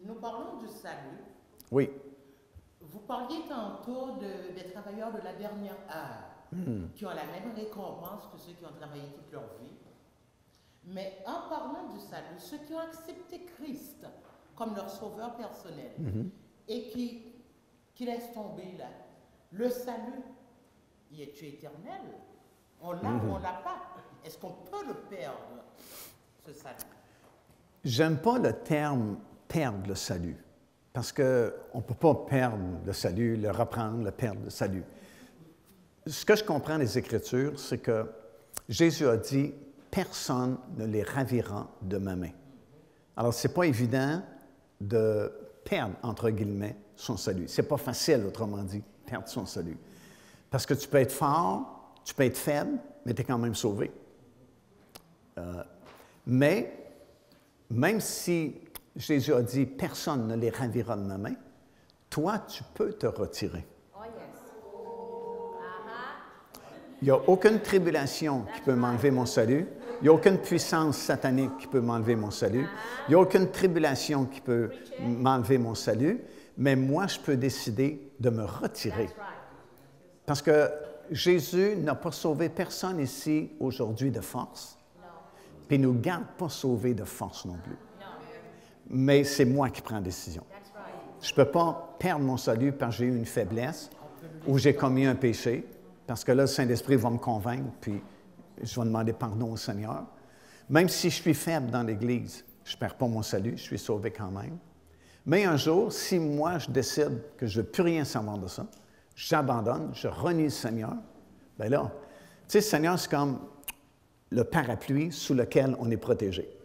Nous parlons du salut. Oui. Vous parliez tantôt des travailleurs de la dernière heure, qui ont la même récompense que ceux qui ont travaillé toute leur vie. Mais en parlant du salut, ceux qui ont accepté Christ comme leur sauveur personnel et qui laissent tomber là, le salut, y est-tu éternel? On l'a ou on l'a pas? Est-ce qu'on peut le perdre, ce salut? J'aime pas le terme « perdre le salut », parce qu'on ne peut pas perdre le salut, le reprendre, le perdre le salut. Ce que je comprends des Écritures, c'est que Jésus a dit « personne ne les ravira de ma main ». Alors, ce n'est pas évident de perdre, entre guillemets, son salut. Ce n'est pas facile, autrement dit, perdre son salut. Parce que tu peux être fort, tu peux être faible, mais tu es quand même sauvé. Mais, même si Jésus a dit « personne ne les ravira de ma main », toi, tu peux te retirer. Oh yes. Il n'y a aucune tribulation qui peut m'enlever mon salut. Il n'y a aucune puissance satanique qui peut m'enlever mon salut. Il n'y a aucune tribulation qui peut m'enlever mon salut. Mais moi, je peux décider de me retirer. Parce que Jésus n'a pas sauvé personne ici aujourd'hui de force. Puis il ne nous garde pas sauvés de force non plus. Mais c'est moi qui prends la décision. Je ne peux pas perdre mon salut parce que j'ai eu une faiblesse ou j'ai commis un péché, parce que là, le Saint-Esprit va me convaincre, puis je vais demander pardon au Seigneur. Même si je suis faible dans l'Église, je ne perds pas mon salut, je suis sauvé quand même. Mais un jour, si moi, je décide que je ne veux plus rien savoir de ça, j'abandonne, je renie le Seigneur, bien là, tu sais, le Seigneur, c'est comme le parapluie sous lequel on est protégé.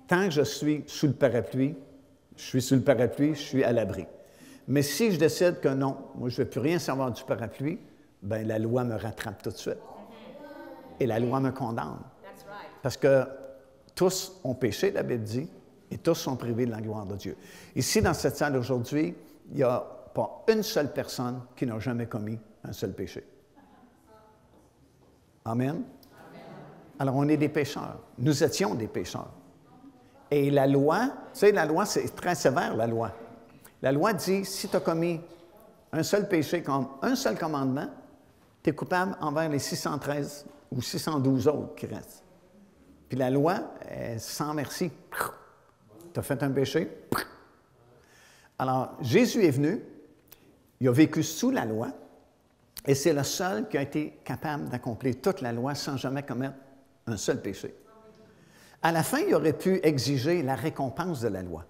Tant que je suis sous le parapluie, je suis à l'abri. Mais si je décide que non, moi, je ne veux plus rien savoir du parapluie, bien, la loi me rattrape tout de suite. Et la loi me condamne. Parce que tous ont péché, la Bible dit, et tous sont privés de la gloire de Dieu. Ici, dans cette salle aujourd'hui, il n'y a pas une seule personne qui n'a jamais commis un seul péché. Amen? Alors, on est des pécheurs. Nous étions des pécheurs. Et la loi, tu sais, la loi, c'est très sévère, la loi. La loi dit, si tu as commis un seul péché comme un seul commandement, tu es coupable envers les 613 ou 612 autres qui restent. Puis la loi est sans merci. Tu as fait un péché. Alors, Jésus est venu, il a vécu sous la loi, et c'est le seul qui a été capable d'accomplir toute la loi sans jamais commettre un seul péché. À la fin, il aurait pu exiger la récompense de la loi,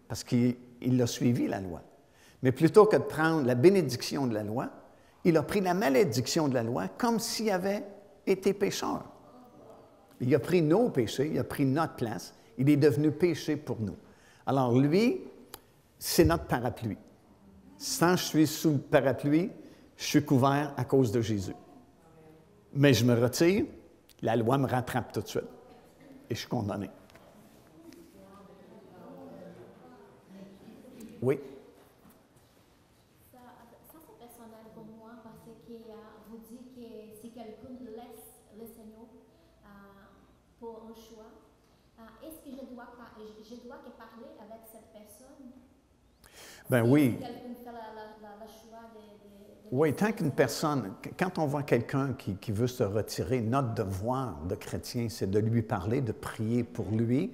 parce qu'il a suivi la loi. Mais plutôt que de prendre la bénédiction de la loi, il a pris la malédiction de la loi comme s'il avait été pécheur. Il a pris nos péchés, il a pris notre place, il est devenu péché pour nous. Alors lui, c'est notre parapluie. Sans je suis sous le parapluie, je suis couvert à cause de Jésus. Mais je me retire, la loi me rattrape tout de suite. Et je suis condamné. Oui? Ça c'est personnel pour moi parce que vous dites que si quelqu'un laisse le Seigneur pour un choix, est-ce que je dois que parler avec cette personne? Ben oui. Si quelqu'un fait le choix de Oui, tant qu'une personne, quand on voit quelqu'un qui veut se retirer, notre devoir de chrétien, c'est de lui parler, de prier pour lui,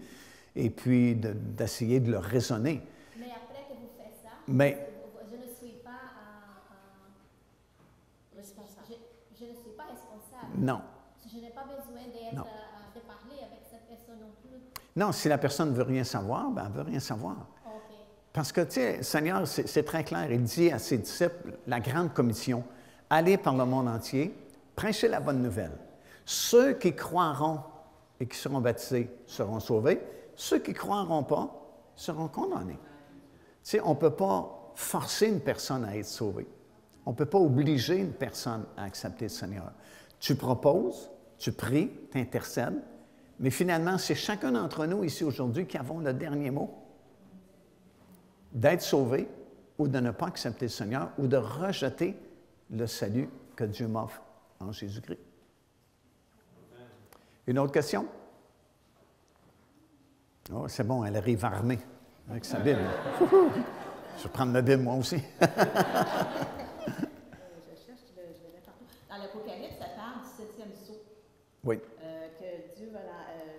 et puis d'essayer de le raisonner. Mais après que vous faites ça, je ne suis pas responsable. Je ne suis pas responsable. Non. Je n'ai pas besoin de parler avec cette personne non plus. Non, si la personne ne veut rien savoir, ben elle ne veut rien savoir. Okay. Parce que, tu sais, le Seigneur, c'est très clair. Il dit à ses disciples, la grande commission, allez par le monde entier, prêchez la bonne nouvelle. Ceux qui croiront et qui seront baptisés seront sauvés. Ceux qui ne croiront pas seront condamnés. Tu sais, on ne peut pas forcer une personne à être sauvée. On ne peut pas obliger une personne à accepter le Seigneur. Tu proposes, tu pries, tu intercèdes, mais finalement, c'est chacun d'entre nous ici aujourd'hui qui avons le dernier mot. D'être sauvé ou de ne pas accepter le Seigneur ou de rejeter le salut que Dieu m'offre en Jésus-Christ. Une autre question? Oh, c'est bon, elle arrive armée. avec sa Bible. Je vais prendre ma Bible, moi aussi. Dans l'Apocalypse, ça parle du 7e sceau. Oui. Que Dieu va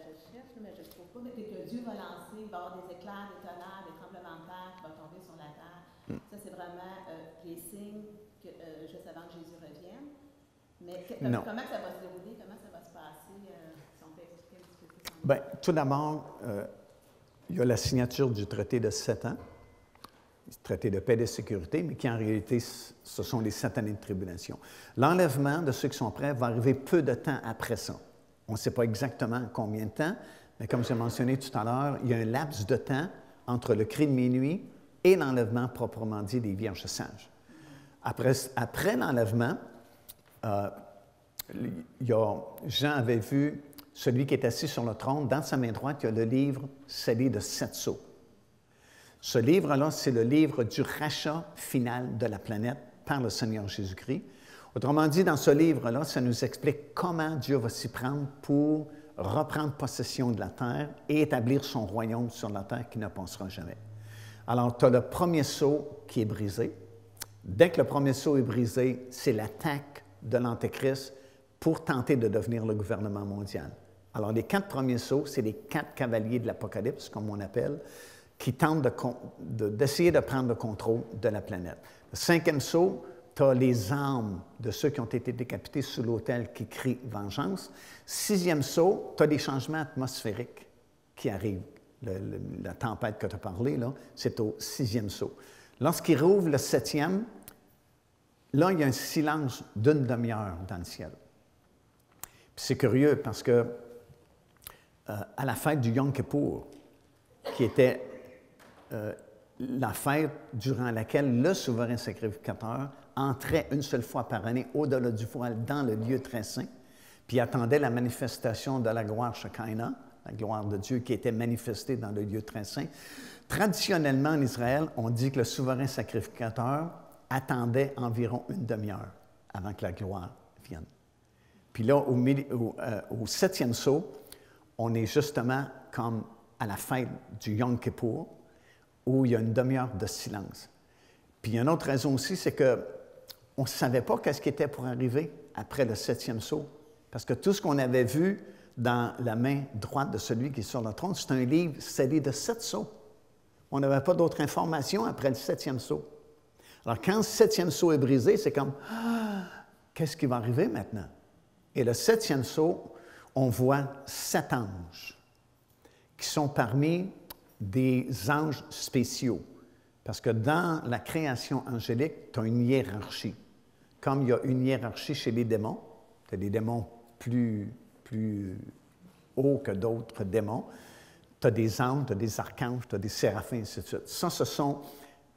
je cherche, mais je ne trouve pas, mais que Dieu va lancer, il va y avoir des éclairs, des tonnerres, des tremblements de terre qui vont tomber sur la terre. Ça, c'est vraiment les signes que, juste avant que Jésus revienne. Mais comment ça va se dérouler, comment ça va se passer, si on peut expliquer un petit peu plus? Bien, tout d'abord, il y a la signature du traité de 7 ans, le traité de paix et de sécurité, mais qui en réalité, ce sont les 7 années de tribulation. L'enlèvement de ceux qui sont prêts va arriver peu de temps après ça. On ne sait pas exactement combien de temps, mais comme j'ai mentionné tout à l'heure, il y a un laps de temps entre le cri de minuit et l'enlèvement proprement dit des vierges sages. Après l'enlèvement, Jean avait vu celui qui est assis sur le trône, dans sa main droite, il y a le livre scellé de 7 sceaux. Ce livre-là, c'est le livre du rachat final de la planète par le Seigneur Jésus-Christ. Autrement dit, dans ce livre-là, ça nous explique comment Dieu va s'y prendre pour reprendre possession de la terre et établir son royaume sur la terre qui ne passera jamais. Alors, tu as le premier sceau qui est brisé. Dès que le premier sceau est brisé, c'est l'attaque de l'Antéchrist pour tenter de devenir le gouvernement mondial. Alors, les 4 premiers sceaux, c'est les 4 cavaliers de l'Apocalypse, comme on appelle, qui tentent d'essayer de prendre le contrôle de la planète. Le 5e sceau, tu as les âmes de ceux qui ont été décapités sous l'autel qui crient vengeance. 6e sceau, tu as des changements atmosphériques qui arrivent. La tempête que tu as parlé, là, c'est au 6e sceau. Lorsqu'il rouvre le 7e, là, il y a un silence d'une demi-heure dans le ciel. Puis c'est curieux parce que à la fête du Yom Kippour, qui était la fête durant laquelle le souverain sacrificateur entrait une seule fois par année au-delà du voile dans le lieu très saint, puis attendait la manifestation de la gloire Shekinah, la gloire de Dieu qui était manifestée dans le lieu très saint. Traditionnellement, en Israël, on dit que le souverain sacrificateur attendait environ une demi-heure avant que la gloire vienne. Puis là, au 7e sceau, on est justement comme à la fête du Yom Kippour, où il y a une demi-heure de silence. Puis il y a une autre raison aussi, c'est qu'on ne savait pas qu'est-ce qui était pour arriver après le 7e sceau. Parce que tout ce qu'on avait vu dans la main droite de celui qui est sur le trône, c'est un livre scellé de 7 sceaux. On n'avait pas d'autres informations après le 7e sceau. Alors, quand le 7e sceau est brisé, c'est comme qu'est-ce qui va arriver maintenant? Et le 7e sceau, on voit 7 anges qui sont parmi des anges spéciaux. Parce que dans la création angélique, tu as une hiérarchie. Comme il y a une hiérarchie chez les démons, tu as des démons plus hauts que d'autres démons. Tu as des anges, tu as des archanges, tu as des séraphins, ainsi de suite. Ça, ce sont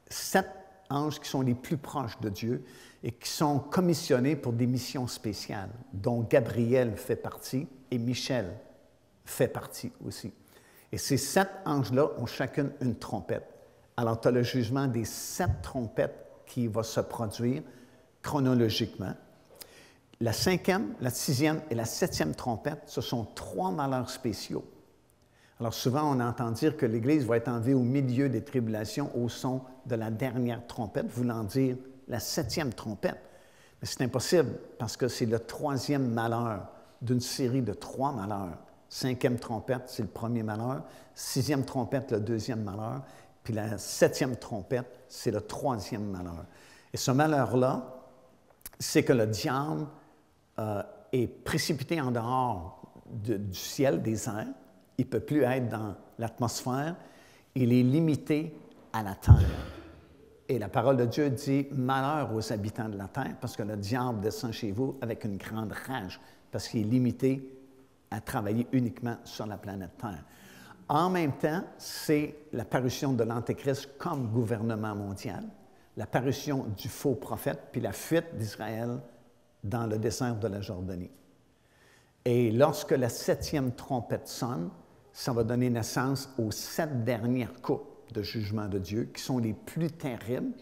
7 anges qui sont les plus proches de Dieu et qui sont commissionnés pour des missions spéciales, dont Gabriel fait partie et Michel fait partie aussi. Et ces 7 anges-là ont chacune une trompette. Alors, tu as le jugement des 7 trompettes qui va se produire chronologiquement. La 5e, la 6e et la 7e trompette, ce sont 3 malheurs spéciaux. Alors, souvent, on entend dire que l'Église va être enlevée au milieu des tribulations au son de la dernière trompette, voulant dire la 7e trompette. Mais c'est impossible parce que c'est le 3e malheur d'une série de 3 malheurs. 5e trompette, c'est le premier malheur. 6e trompette, le 2e malheur. Puis la 7e trompette, c'est le 3e malheur. Et ce malheur-là, c'est que le diable est précipité en dehors du ciel, des airs. Il ne peut plus être dans l'atmosphère. Il est limité à la terre. Et la parole de Dieu dit « Malheur aux habitants de la terre » parce que le diable descend chez vous avec une grande rage parce qu'il est limité à travailler uniquement sur la planète Terre. En même temps, c'est l'apparition de l'Antéchrist comme gouvernement mondial, l'apparition du faux prophète, puis la fuite d'Israël dans le désert de la Jordanie. Et lorsque la 7e trompette sonne, ça va donner naissance aux 7 dernières coupes de jugement de Dieu, qui sont les plus terribles.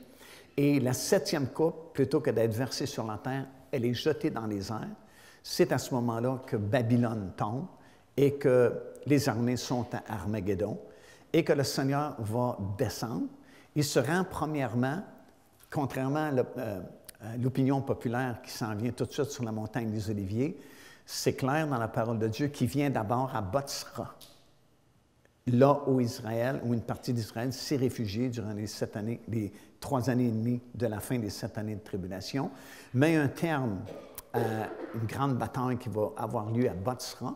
Et la 7e coupe, plutôt que d'être versée sur la terre, elle est jetée dans les airs. C'est à ce moment-là que Babylone tombe et que les armées sont à Armageddon. et que le Seigneur va descendre. Il se rend premièrement, contrairement à l'opinion populaire qui s'en vient tout de suite sur la montagne des Oliviers, c'est clair dans la parole de Dieu qu'il vient d'abord à Botsra, là où Israël, où une partie d'Israël s'est réfugiée durant les 3 années et demie de la fin des 7 années de tribulation, met un terme à une grande bataille qui va avoir lieu à Botsra,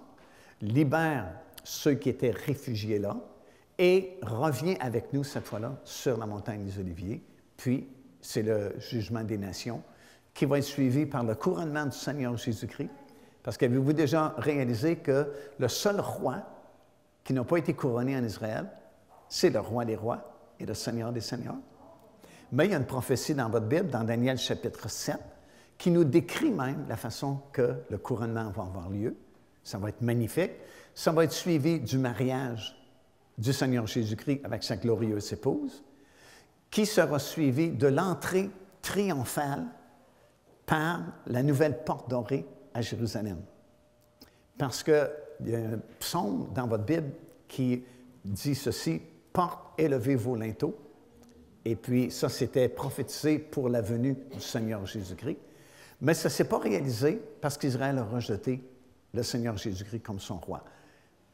libère ceux qui étaient réfugiés là, et revient avec nous cette fois-là sur la montagne des Oliviers. Puis, c'est le jugement des nations qui va être suivi par le couronnement du Seigneur Jésus-Christ. Parce qu'avez-vous déjà réalisé que le seul roi qui n'a pas été couronné en Israël, c'est le roi des rois et le Seigneur des seigneurs? Mais il y a une prophétie dans votre Bible, dans Daniel chapitre 7, qui nous décrit même la façon que le couronnement va avoir lieu. Ça va être magnifique. Ça va être suivi du mariage du Seigneur Jésus-Christ avec sa glorieuse épouse, qui sera suivi de l'entrée triomphale par la nouvelle porte dorée à Jérusalem. Parce qu'il y a un psaume dans votre Bible qui dit ceci, « Porte, élevez vos linteaux ». Et puis ça, c'était prophétisé pour la venue du Seigneur Jésus-Christ. Mais ça ne s'est pas réalisé parce qu'Israël a rejeté le Seigneur Jésus-Christ comme son roi.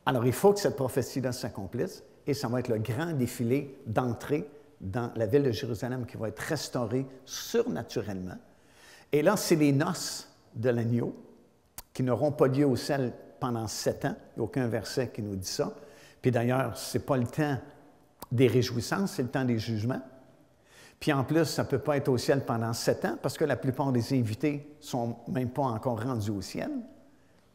Alors, il faut que cette prophétie-là s'accomplisse et ça va être le grand défilé d'entrée dans la ville de Jérusalem qui va être restaurée surnaturellement. Et là, c'est les noces de l'agneau qui n'auront pas lieu au ciel pendant 7 ans. Il n'y a aucun verset qui nous dit ça. Puis d'ailleurs, ce n'est pas le temps des réjouissances, c'est le temps des jugements. Puis en plus, ça ne peut pas être au ciel pendant 7 ans parce que la plupart des invités ne sont même pas encore rendus au ciel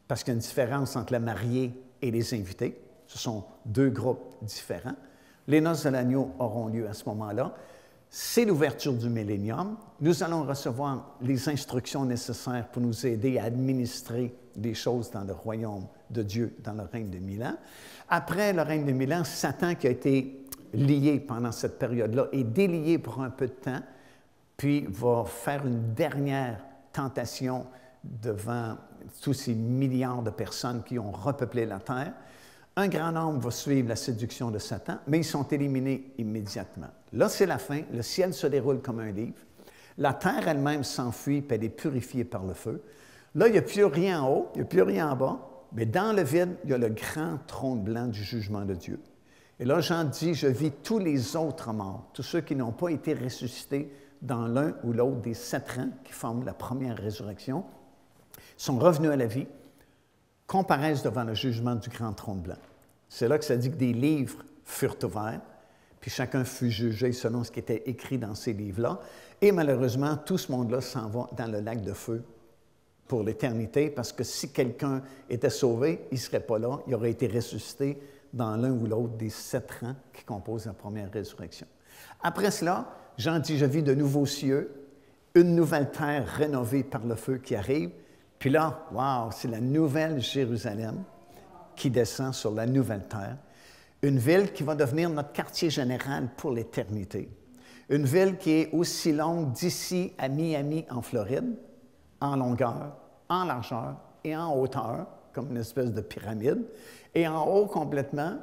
parce qu'il y a une différence entre le marié et les invités. Ce sont 2 groupes différents. Les noces de l'agneau auront lieu à ce moment-là. C'est l'ouverture du millénium. Nous allons recevoir les instructions nécessaires pour nous aider à administrer des choses dans le royaume de Dieu, dans le règne de 1000 ans. Après le règne de 1000 ans, Satan qui a été lié pendant cette période-là est délié pour un peu de temps, puis va faire une dernière tentation devant tous ces milliards de personnes qui ont repeuplé la terre. Un grand nombre va suivre la séduction de Satan, mais ils sont éliminés immédiatement. Là, c'est la fin. Le ciel se déroule comme un livre. La terre elle-même s'enfuit, puis elle est purifiée par le feu. Là, il n'y a plus rien en haut, il n'y a plus rien en bas, mais dans le vide, il y a le grand trône blanc du jugement de Dieu. Et là, Jean dit, je vis tous les autres morts, tous ceux qui n'ont pas été ressuscités dans l'un ou l'autre des 7 rangs qui forment la première résurrection, sont revenus à la vie, comparaissent devant le jugement du grand trône blanc. C'est là que ça dit que des livres furent ouverts, puis chacun fut jugé selon ce qui était écrit dans ces livres-là. Et malheureusement, tout ce monde-là s'en va dans le lac de feu pour l'éternité, parce que si quelqu'un était sauvé, il ne serait pas là, il aurait été ressuscité dans l'un ou l'autre des 7 rangs qui composent la première résurrection. Après cela, Jean dit, je vis de nouveaux cieux, une nouvelle terre rénovée par le feu qui arrive. Puis là, wow, c'est la nouvelle Jérusalem qui descend sur la nouvelle terre. Une ville qui va devenir notre quartier général pour l'éternité. Une ville qui est aussi longue d'ici à Miami, en Floride, en longueur, en largeur et en hauteur, comme une espèce de pyramide. Et en haut complètement,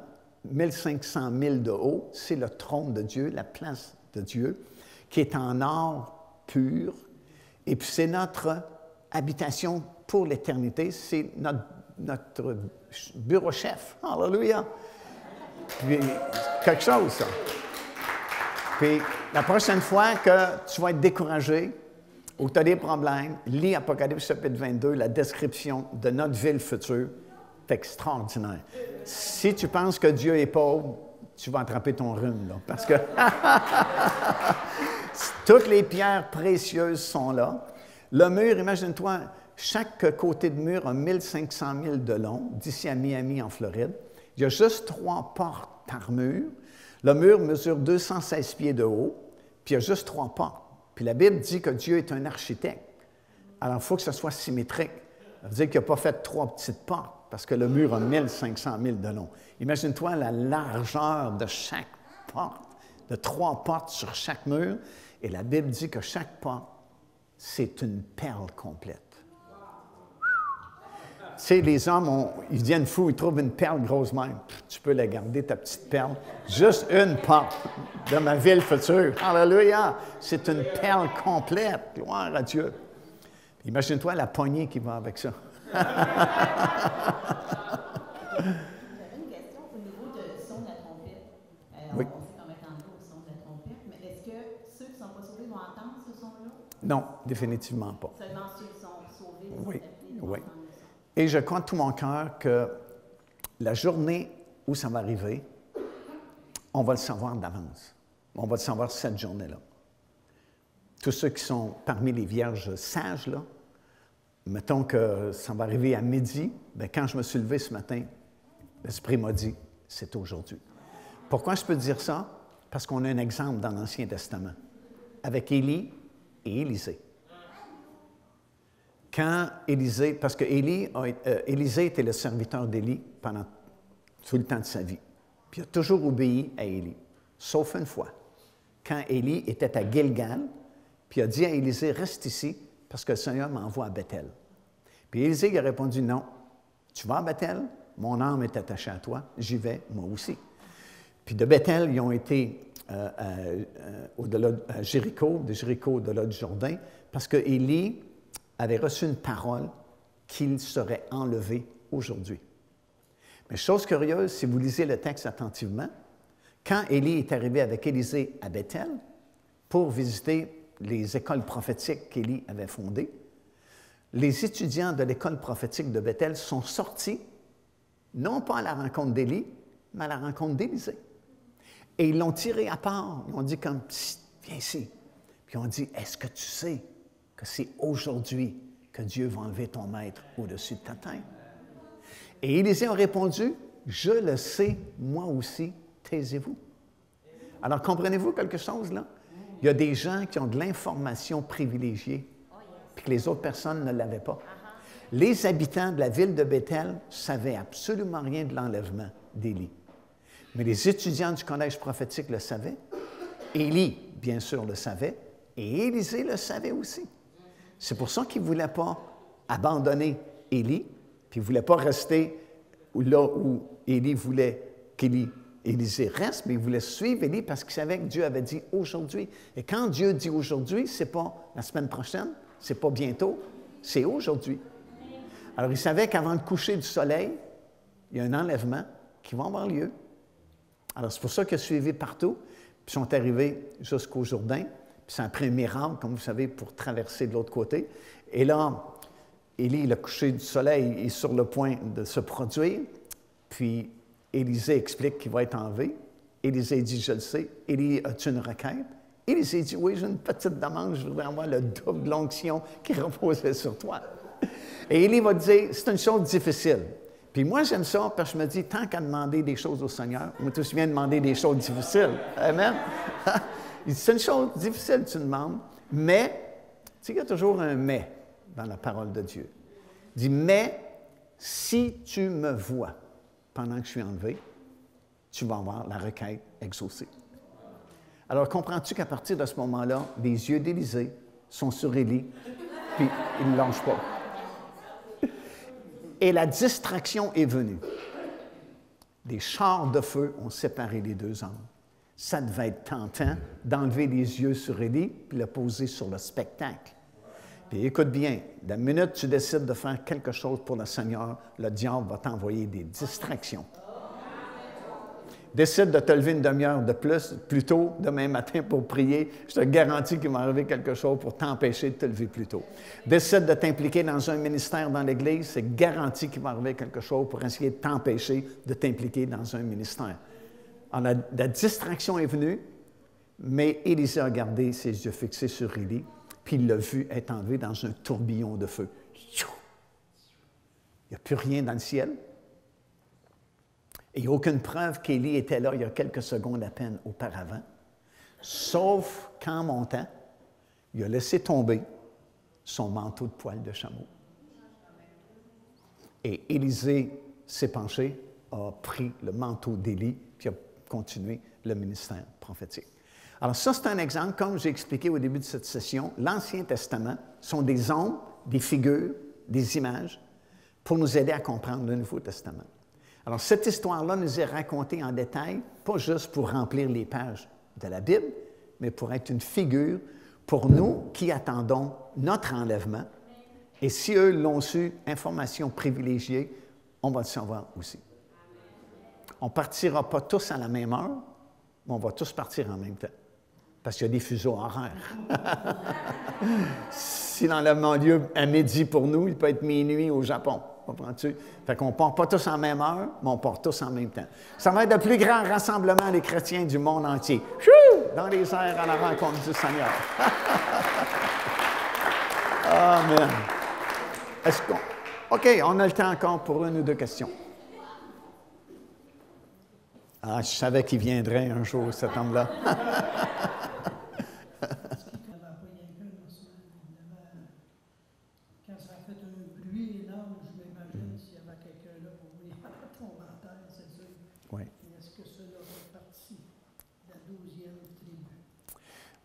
1500 000 de haut, c'est le trône de Dieu, la place de Dieu, qui est en or pur. Et puis c'est notre habitation pour l'éternité, c'est notre bureau chef. Alléluia! Puis, quelque chose, ça. Puis la prochaine fois que tu vas être découragé ou que tu as des problèmes, lis Apocalypse chapitre 22, la description de notre ville future. C'est extraordinaire. Si tu penses que Dieu est pauvre, tu vas attraper ton rhume, là, parce que toutes les pierres précieuses sont là. Le mur, imagine-toi, chaque côté de mur a 1500 000 de long, d'ici à Miami, en Floride. Il y a juste 3 portes par mur. Le mur mesure 216 pieds de haut, puis il y a juste 3 portes. Puis la Bible dit que Dieu est un architecte. Alors, il faut que ce soit symétrique. Ça veut dire qu'il n'a pas fait 3 petites portes, parce que le mur a 1500 000 de long. Imagine-toi la largeur de chaque porte, de 3 portes sur chaque mur, et la Bible dit que chaque porte, c'est une perle complète. sais, les hommes, ils deviennent fous, ils trouvent une perle grosse même. Tu peux la garder, ta petite perle. Juste une porte de ma ville future. Alléluia! C'est une perle complète. Gloire à Dieu. Imagine-toi la poignée qui va avec ça. J'avais une question au niveau de son de la trompette. Oui. On sait qu'on va entendre au son de la trompette, mais est-ce que ceux qui ne sont pas sauvés vont entendre ce son-là? Non, définitivement pas. Seulement ceux qui sont sauvés Oui, vont oui. entendre le son. Et je crois de tout mon cœur que la journée où ça va arriver, on va le savoir d'avance. On va le savoir cette journée-là. Tous ceux qui sont parmi les vierges sages, là, mettons que ça va arriver à midi, bien, quand je me suis levé ce matin, l'Esprit m'a dit, c'est aujourd'hui. Pourquoi je peux dire ça? Parce qu'on a un exemple dans l'Ancien Testament, avec Élie et Élisée. Quand Élisée, parce que Élisée était le serviteur d'Élie pendant tout le temps de sa vie, puis il a toujours obéi à Élie, sauf une fois, quand Élie était à Gilgal, puis il a dit à Élisée, reste ici, parce que le Seigneur m'envoie à Bethel. Puis Élisée il a répondu, non, tu vas à Bethel, mon âme est attachée à toi, j'y vais, moi aussi. Puis de Bethel, ils ont été au-delà de Jéricho, au-delà du Jourdain, parce que Élie avait reçu une parole qu'il serait enlevé aujourd'hui. Mais chose curieuse, si vous lisez le texte attentivement, quand Élie est arrivé avec Élisée à Bethel pour visiter les écoles prophétiques qu'Élie avait fondées, les étudiants de l'école prophétique de Bethel sont sortis, non pas à la rencontre d'Élie, mais à la rencontre d'Élisée. Et ils l'ont tiré à part. Ils ont dit comme, viens ici. Puis ils ont dit, est-ce que tu sais que c'est aujourd'hui que Dieu va enlever ton maître au-dessus de ta tête? Et Élisée a répondu, je le sais, moi aussi, taisez-vous. Alors, comprenez-vous quelque chose, là? Il y a des gens qui ont de l'information privilégiée, puis que les autres personnes ne l'avaient pas. Les habitants de la ville de Bethel ne savaient absolument rien de l'enlèvement d'Élie. Mais les étudiants du collège prophétique le savaient. Élie, bien sûr, le savait. Et Élisée le savait aussi. C'est pour ça qu'il ne voulait pas abandonner Élie, puis il ne voulait pas rester là où Élie voulait qu'Élisée reste, mais il voulait suivre Élie parce qu'il savait que Dieu avait dit aujourd'hui. Et quand Dieu dit aujourd'hui, ce n'est pas la semaine prochaine, ce n'est pas bientôt, c'est aujourd'hui. Alors il savait qu'avant le coucher du soleil, il y a un enlèvement qui va avoir lieu. Alors c'est pour ça qu'il a suivi partout, puis ils sont arrivés jusqu'au Jourdain, puis ça a pris un miracle, comme vous savez, pour traverser de l'autre côté. Et là, Élie, le coucher du soleil, est sur le point de se produire, puis Élisée explique qu'il va être enlevé. Élisée dit, je le sais. Élie, as-tu une requête? Élisée dit, oui, j'ai une petite demande, je voudrais avoir le double de l'onction qui reposait sur toi. Et Élie va dire, c'est une chose difficile. Puis moi, j'aime ça parce que je me dis, tant qu'à demander des choses au Seigneur, on m'a aussi bien demander des choses difficiles. Amen? C'est une chose difficile, tu demandes, mais, tu sais, il y a toujours un « mais » dans la parole de Dieu. Il dit, mais si tu me vois pendant que je suis enlevé, tu vas avoir la requête exaucée. Alors, comprends-tu qu'à partir de ce moment-là, les yeux d'Élisée sont sur Élie, puis il ne lâche pas. Et la distraction est venue. Des chars de feu ont séparé les deux hommes. Ça devait être tentant d'enlever les yeux sur Élie puis le poser sur le spectacle. Puis écoute bien, la minute que tu décides de faire quelque chose pour le Seigneur, le diable va t'envoyer des distractions. Décide de te lever une demi-heure de plus tôt demain matin pour prier, je te garantis qu'il va arriver quelque chose pour t'empêcher de te lever plus tôt. Décide de t'impliquer dans un ministère dans l'Église, c'est garanti qu'il va arriver quelque chose pour essayer de t'empêcher de t'impliquer dans un ministère. Alors, la distraction est venue, mais Élisée a gardé ses yeux fixés sur Élie, puis il l'a vu être enlevé dans un tourbillon de feu. Il n'y a plus rien dans le ciel. Et il n'y a aucune preuve qu'Élie était là il y a quelques secondes à peine auparavant, sauf qu'en montant, il a laissé tomber son manteau de poil de chameau. Et Élisée s'est penché, a pris le manteau d'Élie, puis a continué le ministère prophétique. Alors ça, c'est un exemple, comme j'ai expliqué au début de cette session, l'Ancien Testament sont des ombres, des figures, des images pour nous aider à comprendre le Nouveau Testament. Alors, cette histoire-là nous est racontée en détail, pas juste pour remplir les pages de la Bible, mais pour être une figure pour nous qui attendons notre enlèvement. Et si eux l'ont su, information privilégiée, on va le savoir aussi. On ne partira pas tous à la même heure, mais on va tous partir en même temps. Parce qu'il y a des fuseaux horaires. Si l'enlèvement a lieu à midi pour nous, il peut être minuit au Japon. Comprends-tu? Fait qu'on ne part pas tous en même heure, mais on part tous en même temps. Ça va être le plus grand rassemblement des chrétiens du monde entier. Chou! Dans les airs à la rencontre du Seigneur. Amen. Est-ce qu'on... OK, on a le temps encore pour une ou deux questions. Ah, je savais qu'il viendrait un jour, cet homme-là. Quand ça a fait un bruit énorme, je m'imagine s'il y avait quelqu'un là pour venir tomber en terre, c'est sûr. Oui. Est-ce que cela fait partie de la 12e tribu?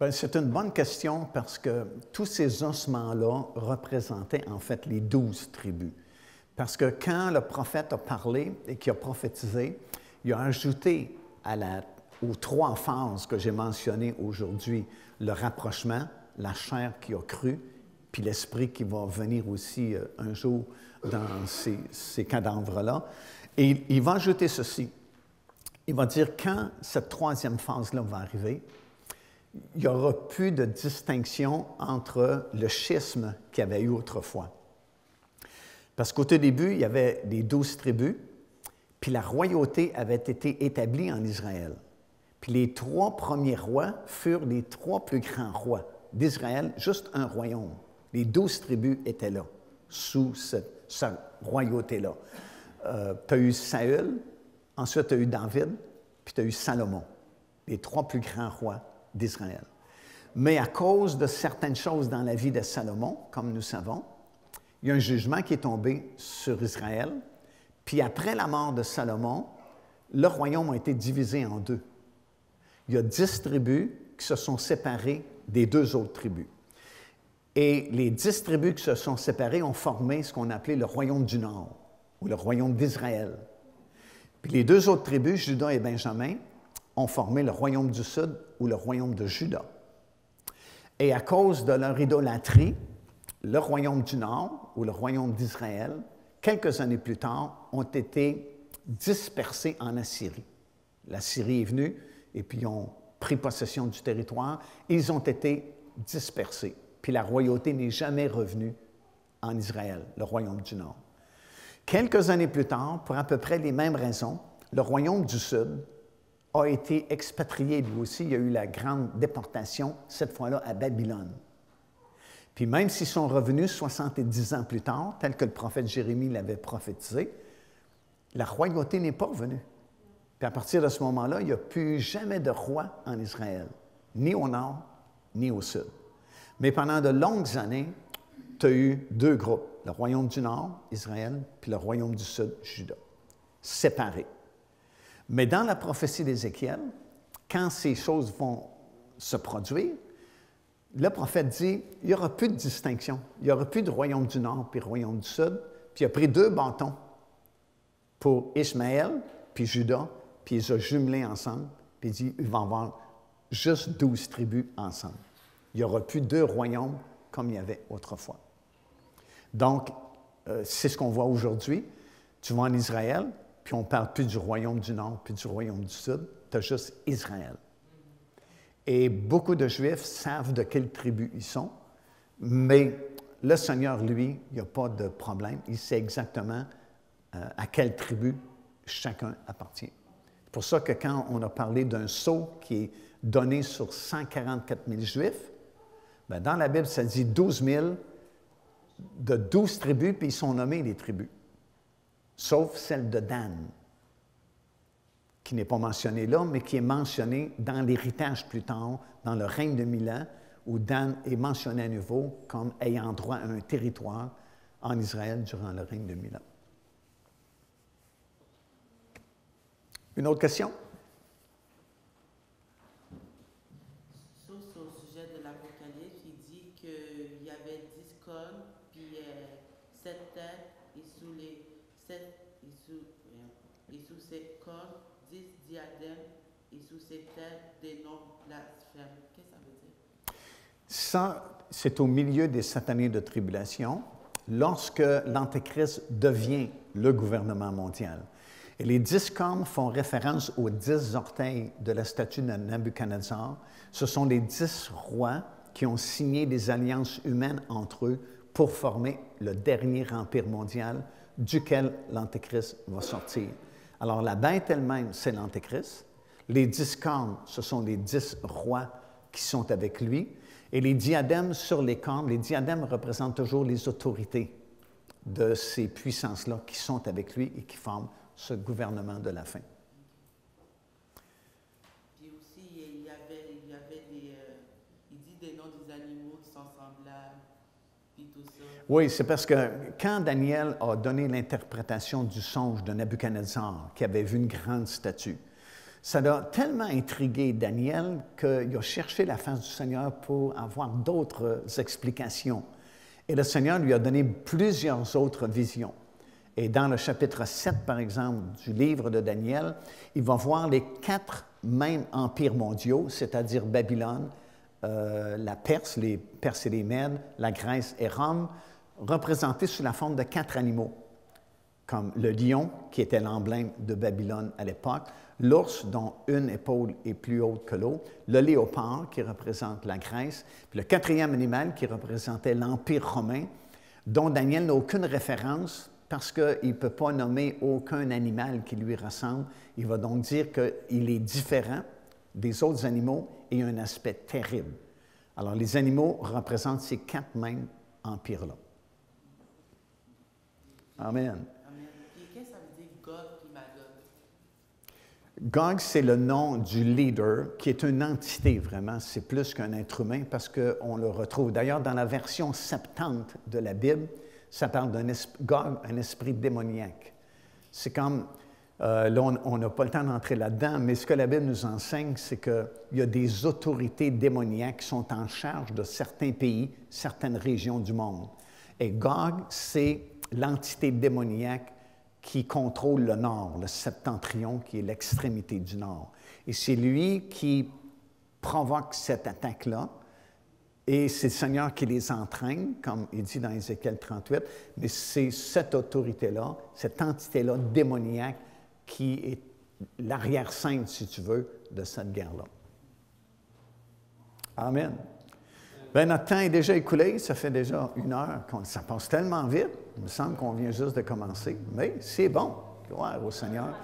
Bien, c'est une bonne question parce que tous ces ossements-là représentaient en fait les 12 tribus. Parce que quand le prophète a parlé et qu'il a prophétisé, il a ajouté aux 3 phases que j'ai mentionnées aujourd'hui, le rapprochement, la chair qui a cru, puis l'esprit qui va venir aussi un jour dans ces cadavres-là. Et il va ajouter ceci. Il va dire, quand cette 3e phase-là va arriver, il n'y aura plus de distinction entre le schisme qu'il y avait eu autrefois. Parce qu'au tout début, il y avait les 12 tribus, puis la royauté avait été établie en Israël. Puis les 3 premiers rois furent les 3 plus grands rois d'Israël, juste un royaume. Les 12 tribus étaient là, sous cette royauté-là. Tu as eu Saül, ensuite tu as eu David, puis tu as eu Salomon, les 3 plus grands rois d'Israël. Mais à cause de certaines choses dans la vie de Salomon, comme nous savons, il y a un jugement qui est tombé sur Israël. Puis après la mort de Salomon, le royaume a été divisé en 2. Il y a 10 tribus qui se sont séparées des 2 autres tribus. Et les 10 tribus qui se sont séparées ont formé ce qu'on appelait le royaume du Nord, ou le royaume d'Israël. Puis les 2 autres tribus, Juda et Benjamin, ont formé le royaume du Sud, ou le royaume de Juda. Et à cause de leur idolâtrie, le royaume du Nord, ou le royaume d'Israël, quelques années plus tard, ont été dispersés en Assyrie. La Syrie est venue et puis ils ont pris possession du territoire. Ils ont été dispersés. Puis la royauté n'est jamais revenue en Israël, le royaume du Nord. Quelques années plus tard, pour à peu près les mêmes raisons, le royaume du Sud a été expatrié lui aussi. Il y a eu la grande déportation, cette fois-là à Babylone. Puis même s'ils sont revenus 70 ans plus tard, tel que le prophète Jérémie l'avait prophétisé, la royauté n'est pas revenue. Puis à partir de ce moment-là, il n'y a plus jamais de roi en Israël, ni au nord, ni au sud. Mais pendant de longues années, tu as eu 2 groupes, le royaume du nord, Israël, puis le royaume du sud, Juda, séparés. Mais dans la prophétie d'Ézéchiel, quand ces choses vont se produire, le prophète dit, il n'y aura plus de distinction. Il n'y aura plus de royaume du nord puis royaume du sud. Puis il a pris 2 bâtons pour Ishmaël puis Juda, puis il les a jumelés ensemble, puis il dit, il va y avoir juste 12 tribus ensemble. Il n'y aura plus 2 royaumes comme il y avait autrefois. Donc, c'est ce qu'on voit aujourd'hui. Tu vas en Israël, puis on ne parle plus du royaume du nord puis du royaume du sud. Tu as juste Israël. Et beaucoup de Juifs savent de quelle tribu ils sont, mais le Seigneur, lui, il n'y a pas de problème. Il sait exactement à quelle tribu chacun appartient. C'est pour ça que quand on a parlé d'un sceau qui est donné sur 144 000 Juifs, bien, dans la Bible, ça dit 12 000 de 12 tribus, puis ils sont nommés les tribus, sauf celle de Dan, qui n'est pas mentionné là, mais qui est mentionné dans l'héritage plus tard, dans le règne de 1000 ans, où Dan est mentionné à nouveau comme ayant droit à un territoire en Israël durant le règne de 1000 ans. Une autre question? Sur au sujet de l'Apocalypse, il dit qu'il y avait 10 cornes, puis 7 têtes, et sous les et sous ses cornes 10 diadèmes, et sous ses têtes des noms blasphèmes. Qu'est-ce que ça veut dire? Ça, c'est au milieu des 7 années de tribulation, lorsque l'Antéchrist devient le gouvernement mondial. Et les 10 cornes font référence aux 10 orteils de la statue de Nabuchodonosor. Ce sont les 10 rois qui ont signé des alliances humaines entre eux pour former le dernier empire mondial duquel l'Antéchrist va sortir. Alors, la bête elle-même, c'est l'Antéchrist. Les 10 cornes, ce sont les 10 rois qui sont avec lui. Et les diadèmes sur les cornes, les diadèmes représentent toujours les autorités de ces puissances-là qui sont avec lui et qui forment ce gouvernement de la fin. Puis aussi, il dit des noms des animaux qui sont semblables, puis tout ça. Oui, c'est parce que quand Daniel a donné l'interprétation du songe de Nabuchodonosor, qui avait vu une grande statue, ça a tellement intrigué Daniel qu'il a cherché la face du Seigneur pour avoir d'autres explications. Et le Seigneur lui a donné plusieurs autres visions. Et dans le chapitre 7, par exemple, du livre de Daniel, il va voir les 4 mêmes empires mondiaux, c'est-à-dire Babylone, la Perse, les Perses et les Mèdes, la Grèce et Rome, représentés sous la forme de 4 animaux, comme le lion, qui était l'emblème de Babylone à l'époque, l'ours, dont une épaule est plus haute que l'autre, le léopard, qui représente la Grèce, puis le 4e animal, qui représentait l'Empire romain, dont Daniel n'a aucune référence, parce qu'il ne peut pas nommer aucun animal qui lui ressemble. Il va donc dire qu'il est différent des autres animaux et a un aspect terrible. Alors, les animaux représentent ces 4 mêmes empires-là. Amen. Amen. Puis qu'est-ce que ça veut dire Gog et Magog? Gog, c'est le nom du leader, qui est une entité, vraiment. C'est plus qu'un être humain, parce qu'on le retrouve. D'ailleurs, dans la version 70 de la Bible, ça parle d'un Gog, un esprit démoniaque. C'est comme, là, on n'a pas le temps d'entrer là-dedans, mais ce que la Bible nous enseigne, c'est qu'il y a des autorités démoniaques qui sont en charge de certains pays, certaines régions du monde. Et Gog, c'est l'entité démoniaque qui contrôle le nord, le septentrion, qui est l'extrémité du nord. Et c'est lui qui provoque cette attaque-là. Et c'est le Seigneur qui les entraîne, comme il dit dans Ézéchiel 38, mais c'est cette autorité-là, cette entité-là démoniaque qui est l'arrière-scène, si tu veux, de cette guerre-là. Amen. Bien, notre temps est déjà écoulé, ça fait déjà 1 heure, ça passe tellement vite, il me semble qu'on vient juste de commencer, mais c'est bon, gloire au Seigneur.